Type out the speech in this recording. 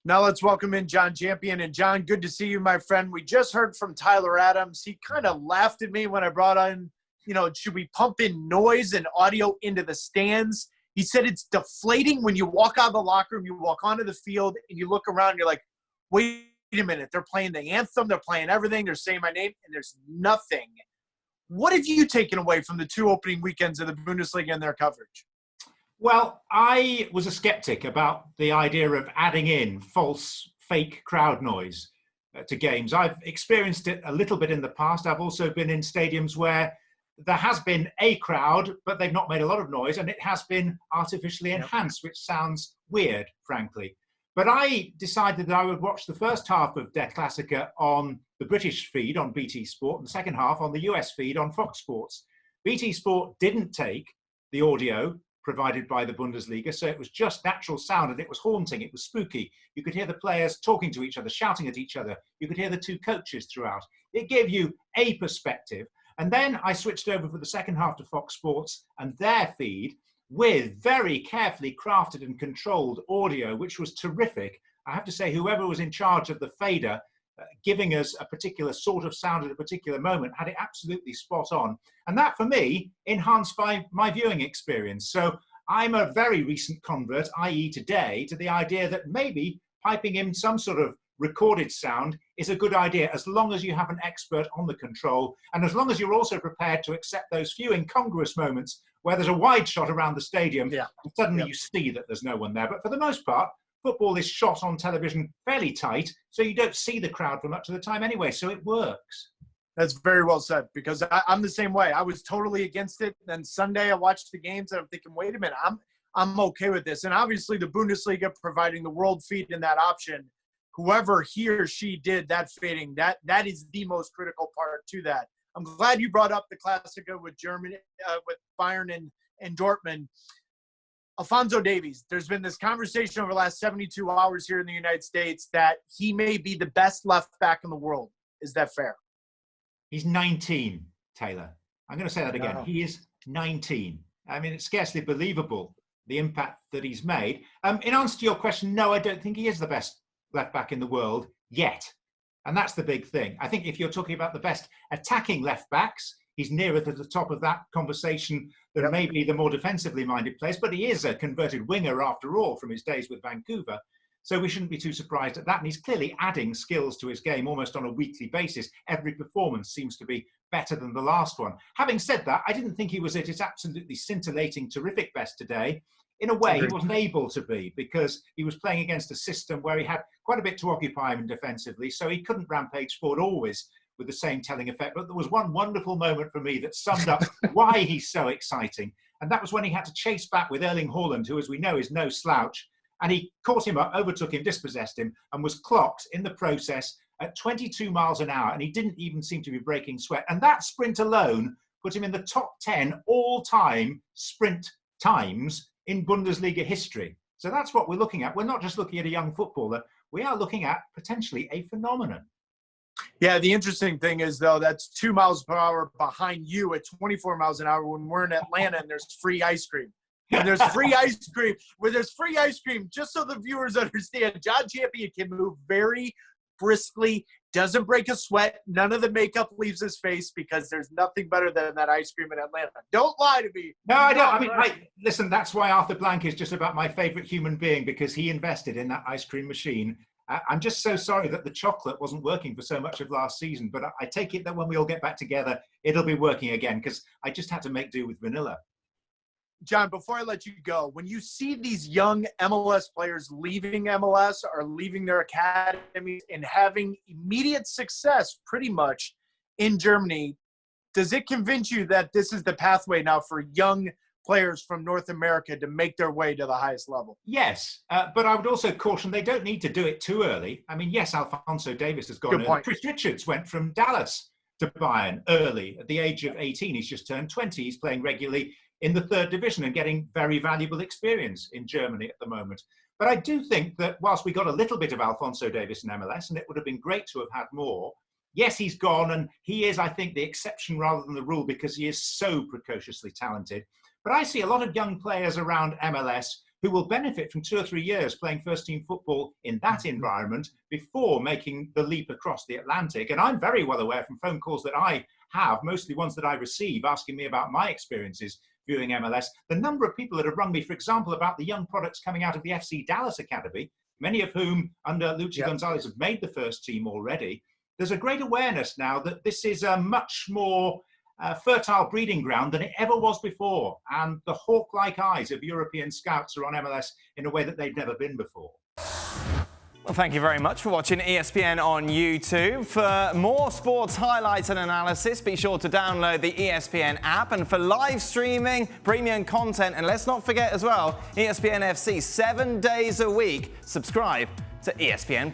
Now let's welcome in Jon Champion. And Jon, good to see you, my friend. We just heard from Tyler Adams. He kind of laughed at me when I brought on, should we pump in noise and audio into the stands? He said it's deflating when you walk out of the locker room, you walk onto the field, and you look around, and you're like, wait a minute. They're playing the anthem. They're playing everything. They're saying my name, and there's nothing. What have you taken away from the two opening weekends of the Bundesliga and their coverage? Well, I was a skeptic about the idea of adding in false, fake crowd noise to games. I've experienced it a little bit in the past. I've also been in stadiums where there has been a crowd, but they've not made a lot of noise, and it has been artificially enhanced, which sounds weird, frankly. But I decided that I would watch the first half of Der Klassiker on the British feed on BT Sport and the second half on the US feed on Fox Sports. BT Sport didn't take the audio provided by the Bundesliga, so it was just natural sound, and it was haunting, it was spooky. You could hear the players talking to each other, shouting at each other. You could hear the two coaches throughout. It gave you a perspective. And then I switched over for the second half to Fox Sports and their feed with very carefully crafted and controlled audio, which was terrific. I have to say, whoever was in charge of the fader, giving us a particular sort of sound at a particular moment, had it absolutely spot on. And that, for me, enhanced my viewing experience. So I'm a very recent convert, i.e. today, to the idea that maybe piping in some sort of recorded sound is a good idea, as long as you have an expert on the control, and as long as you're also prepared to accept those few incongruous moments where there's a wide shot around the stadium, and suddenly you see that there's no one there. But for the most part, football is shot on television fairly tight, so you don't see the crowd for much of the time anyway, so it works. That's very well said, because I'm the same way. I was totally against it. Then Sunday I watched the games, and I'm thinking, wait a minute, I'm okay with this. And obviously the Bundesliga providing the world feed in that option, whoever he or she did that fading, that is the most critical part to that. I'm glad you brought up the Klassiker with Germany, with Bayern and Dortmund. Alphonso Davies, there's been this conversation over the last 72 hours here in the United States that he may be the best left back in the world. Is that fair? He's 19, Taylor. I'm going to say that again. No. He is 19. I mean, it's scarcely believable, the impact that he's made. In answer to your question, no, I don't think he is the best left back in the world yet. And that's the big thing. I think if you're talking about the best attacking left backs, he's nearer to the top of that conversation than maybe the more defensively minded players. But he is a converted winger after all from his days with Vancouver. So we shouldn't be too surprised at that. And he's clearly adding skills to his game almost on a weekly basis. Every performance seems to be better than the last one. Having said that, I didn't think he was at his absolutely scintillating, terrific best today. In a way, he wasn't able to be, because he was playing against a system where he had quite a bit to occupy him defensively, so he couldn't rampage forward always with the same telling effect. But there was one wonderful moment for me that summed up why he's so exciting, and that was when he had to chase back with Erling Haaland, who, as we know, is no slouch, and he caught him up, overtook him, dispossessed him, and was clocked in the process at 22 miles an hour, and he didn't even seem to be breaking sweat. And that sprint alone put him in the top 10 all-time sprint times in Bundesliga history. So that's what we're looking at. We're not just looking at a young footballer. We are looking at potentially a phenomenon. Yeah, the interesting thing is, though, that's 2 miles per hour behind you at 24 miles an hour when we're in Atlanta and there's free ice cream. And there's free ice cream. Where there's free ice cream, just so the viewers understand, Jon Champion can move very briskly, doesn't break a sweat. None of the makeup leaves his face, because there's nothing better than that ice cream in Atlanta. Don't lie to me. No, I don't. I mean, listen, that's why Arthur Blank is just about my favorite human being, because he invested in that ice cream machine. I'm just so sorry that the chocolate wasn't working for so much of last season, but I take it that when we all get back together, it'll be working again, because I just had to make do with vanilla. Jon, before I let you go, when you see these young MLS players leaving MLS or leaving their academies and having immediate success pretty much in Germany, does it convince you that this is the pathway now for young players from North America to make their way to the highest level? Yes, but I would also caution they don't need to do it too early. I mean, yes, Alphonso Davies has gone early. Chris Richards went from Dallas to Bayern early at the age of 18. He's just turned 20. He's playing regularly in the third division and getting very valuable experience in Germany at the moment. But I do think that whilst we got a little bit of Alphonso Davies in MLS, and it would have been great to have had more, yes, he's gone, and he is, I think, the exception rather than the rule, because he is so precociously talented. But I see a lot of young players around MLS who will benefit from 2 or 3 years playing first-team football in that environment before making the leap across the Atlantic. And I'm very well aware from phone calls that I have, mostly ones that I receive, asking me about my experiences viewing MLS, the number of people that have rung me, for example, about the young products coming out of the FC Dallas Academy, many of whom under Luchi Gonzalez have made the first team already. There's a great awareness now that this is a much more fertile breeding ground than it ever was before. And the hawk-like eyes of European scouts are on MLS in a way that they've never been before. Well, thank you very much for watching ESPN on YouTube. For more sports highlights and analysis, be sure to download the ESPN app. And for live streaming, premium content, and let's not forget as well, ESPN FC 7 days a week. Subscribe to ESPN+.